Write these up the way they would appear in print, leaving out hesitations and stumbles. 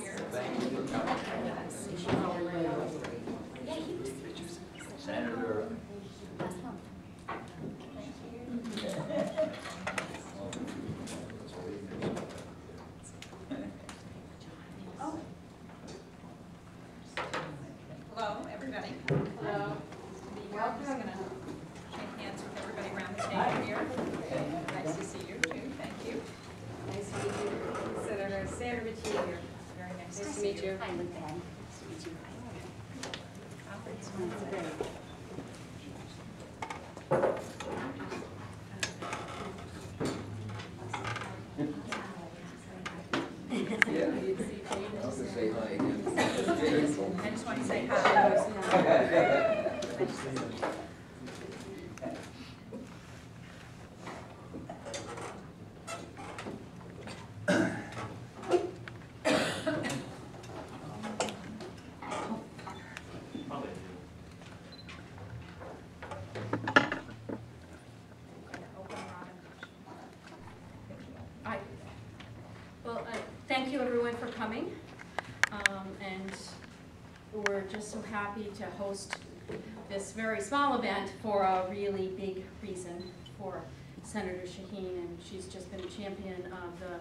here. Thank you for coming. Senator. Hello, everybody. Hello. Welcome. I'm going to shake hands with everybody around the table here. Nice to see you too. Thank you. Nice to meet you. Senator Sandra here. Very Nice to meet you. Hi, Linda. Nice to meet you. Yeah. I was going to say hi again. I just want to say hi. Thank you everyone for coming, and we're just so happy to host this very small event for a really big reason for Senator Shaheen, and she's just been a champion of the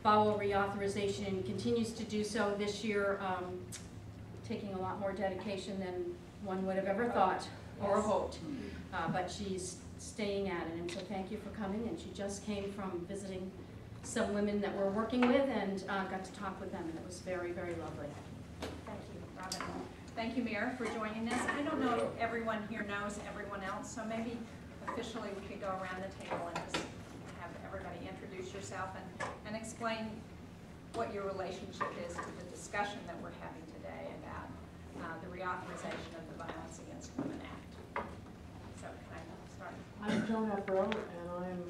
VAWA reauthorization and continues to do so this year, taking a lot more dedication than one would have ever thought or hoped, but she's staying at it, and so thank you for coming. And she just came from visiting some women that we're working with and got to talk with them, and it was very, very lovely. Thank you, Robin. Thank you, Mayor, for joining us. I don't know if everyone here knows everyone else, so maybe officially we could go around the table and just have everybody introduce yourself and explain what your relationship is to the discussion that we're having today about the reauthorization of the Violence Against Women Act. So can I start? I'm Joan Afro, and I'm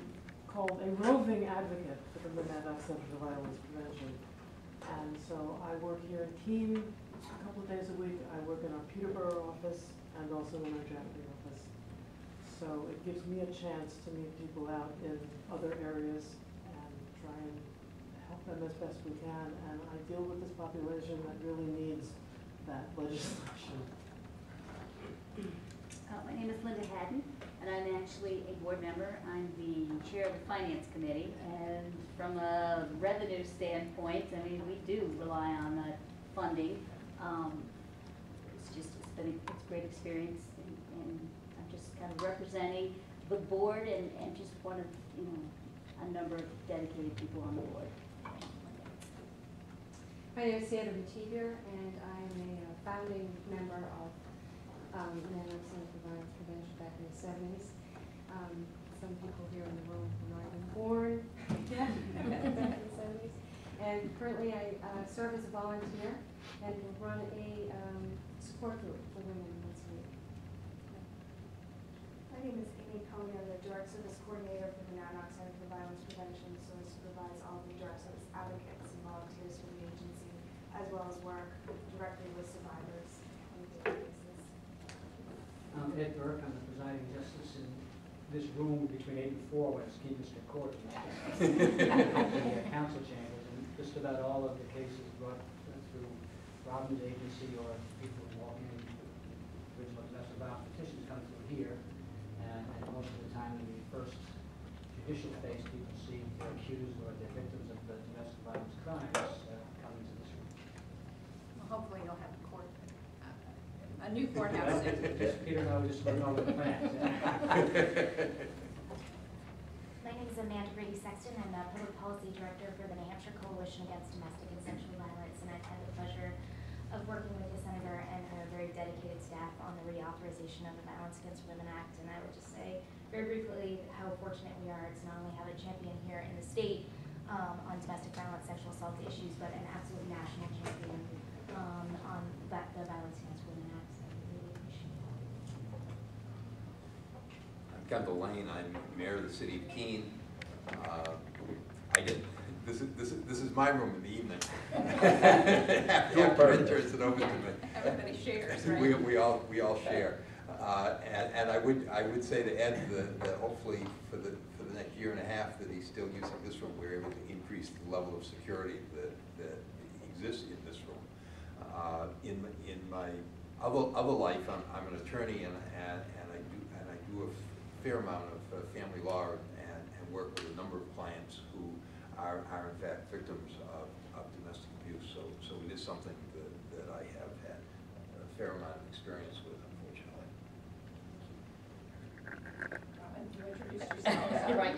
called a roving advocate for the Women Act Center for Violence Prevention. And so I work here in Keene a couple of days a week. I work in our Peterborough office and also in our Jackson office. So it gives me a chance to meet people out in other areas and try and help them as best we can. And I deal with this population that really needs that legislation. My name is Linda Haddon, and I'm actually a board member. I'm the chair of the Finance Committee, and from a revenue standpoint, I mean, we do rely on that funding. It's a great experience, and I'm just kind of representing the board and just one of, a number of dedicated people on the board. My name is Sandra Mativier, and I'm a founding member of the National Center for Violence Prevention back in the 70s. Some people here in the room were not even born back in the 70s. And currently I serve as a volunteer and run a support group for women once a week. My name is Amy Coney. I'm the Direct Service Coordinator for the National Center for Violence Prevention, so I supervise all the direct service advocates and volunteers for the agency, as well as work directly with survivors on a daily basis. I'm Ed Burke. I'm the presiding justice in this room between 8 and 4 when it's Keene District Court. The council chambers, and just about all of the cases brought through Robin's agency or people walking in original domestic violence petitions come through here, and most of the time in the first judicial phase, people see they're accused or they're victims of the domestic violence crimes coming to this room. Well, hopefully you'll have a new courthouse. Just Peter and I were just working on the plans. My name is Amanda Brady Sexton. I'm the Public Policy Director for the New Hampshire Coalition Against Domestic and Sexual Violence, and I've had the pleasure of working with the Senator and her very dedicated staff on the reauthorization of the Violence Against Women Act. And I would just say very briefly how fortunate we are to not only have a champion here in the state on domestic violence, sexual assault issues, but an absolute national champion on the Violence Against Women Act. So I really appreciate it. I'm Kendall Lane. I'm mayor of the city of Keene. This is my room in the evening. After it turns it over to me. Everybody shares, right? We all share. And I would say to Ed that hopefully for the next year and a half that he's still using this room, we're able to increase the level of security that he exists in this room. In my other life, I'm an attorney, and I do a fair amount of family law and work with a number of clients who are in fact victims of domestic abuse. So it is something that I have had a fair amount of experience with, unfortunately. Robin, you introduce yourself. You're right.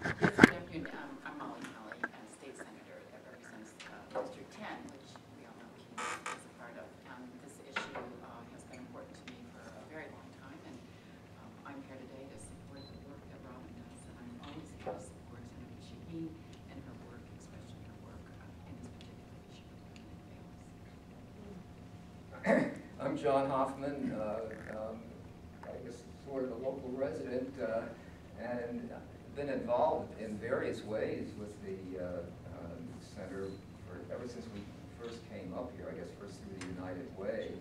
Yes, good afternoon. I'm Molly Kelly, State Senator that represents District 10, which we all know Keene is a part of. This issue has been important to me for a very long time, and I'm here today to support the work that Robin does, and I'm always here to support Senator Shaheen and her work, especially her work in this particular issue of women and families. I'm John Hoffman, I guess sort of a local resident, and been involved in various ways with the center ever since we first came up here, I guess first through the United Way,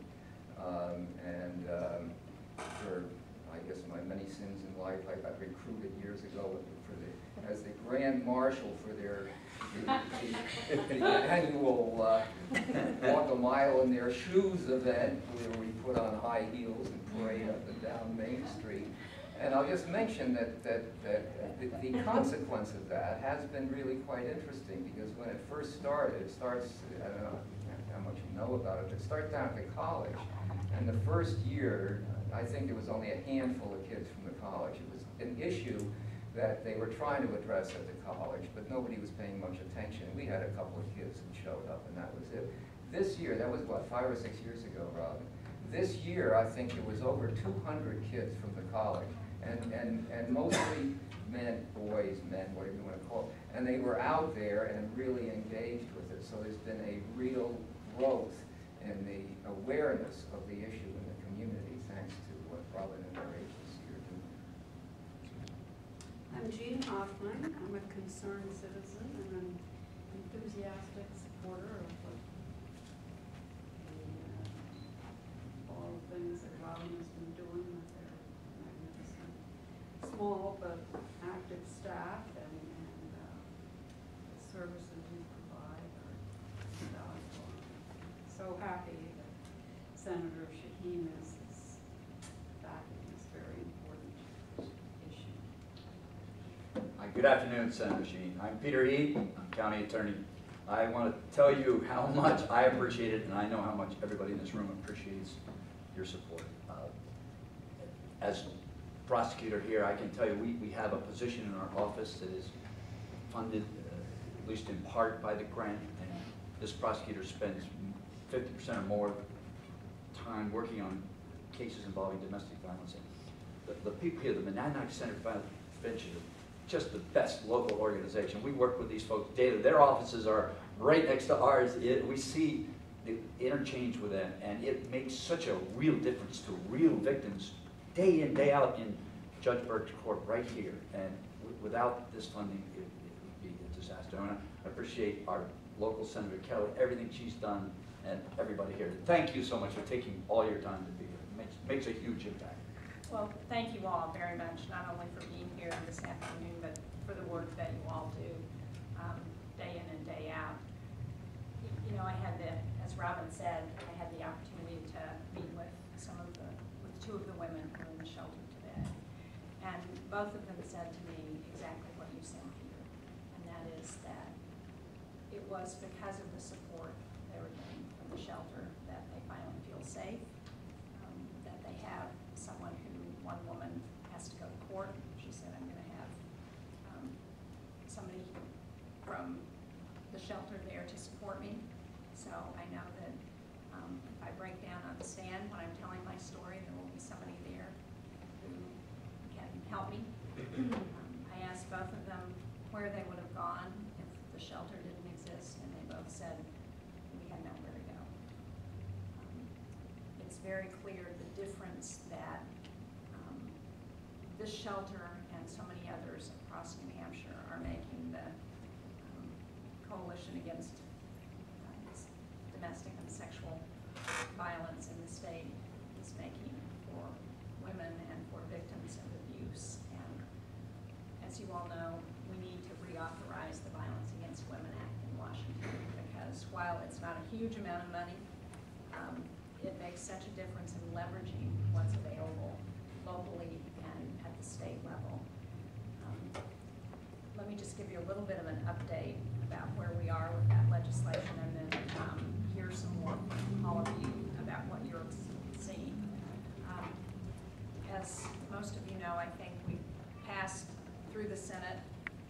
and for, I guess, my many sins in life, I got recruited years ago as the Grand Marshal for their the annual walk a mile in their shoes event, where we put on high heels and parade up and down Main Street. And I'll just mention that the consequence of that has been really quite interesting, because when it first started, it starts, I don't know how much you know about it, it starts down at the college. And the first year, I think there was only a handful of kids from the college. It was an issue that they were trying to address at the college, but nobody was paying much attention. We had a couple of kids who showed up, and that was it. This year, that was what, 5 or 6 years ago, Robin? This year, I think there was over 200 kids from the college, and mostly men, boys, men, whatever you want to call it, and they were out there and really engaged with it. So there's been a real growth in the awareness of the issue in the community, thanks to what Robin and her agency are doing. I'm Jeanne Hoffman. I'm a concerned citizen and an enthusiastic supporter of all the things that Robin has been doing with their magnificent, small but active staff, and the services you provide are valuable. So happy that Senator Shaheen is backing this very important issue. Hi, good afternoon, Senator Shaheen. I'm Peter Heed. I'm County Attorney. I want to tell you how much I appreciate it, and I know how much everybody in this room appreciates your support. As prosecutor here, I can tell you we have a position in our office that is funded, at least in part, by the grant, and this prosecutor spends 50% or more time working on cases involving domestic violence. And the people here, the Monadnock Center for Violence Prevention, are just the best local organization. We work with these folks daily. Their offices are right next to ours. We see the interchange with them, and it makes such a real difference to real victims day in, day out in Judge Burke's court right here. And without this funding, it would be a disaster. And I appreciate our local Senator Kelly, everything she's done, and everybody here. Thank you so much for taking all your time to be here. It makes a huge impact. Well, thank you all very much, not only for being here this afternoon, but for the work that you all do day in and day out. You know, I had as Robin said, I had the opportunity to meet with with 2 of the women who are in the shelter today. And both of them said to me exactly what you said, Peter, and that is that it was because of the support they were getting from the shelter that they finally feel safe, that they have someone who, one woman has to go to court. She said, I'm going to have somebody from the shelter there to support me. So I know that if I break down on the stand when I'm telling my story, there will be somebody there who can help me. I asked both of them where they would have gone if the shelter didn't exist, and they both said we had nowhere to go. It's very clear the difference that this shelter and so many others across New Hampshire are making. The Coalition Against Domestic and Sexual Violence in the state is making for women and for victims of abuse. And as you all know, we need to reauthorize the Violence Against Women Act in Washington, because while it's not a huge amount of money, it makes such a difference in leveraging what's available locally and at the state level. Let me just give you a little bit of an update about where we are with that legislation, and then hear some more from all of you about what you're seeing. As most of you know, I think we passed through the Senate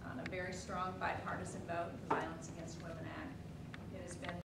on a very strong bipartisan vote, the Violence Against Women Act. It has been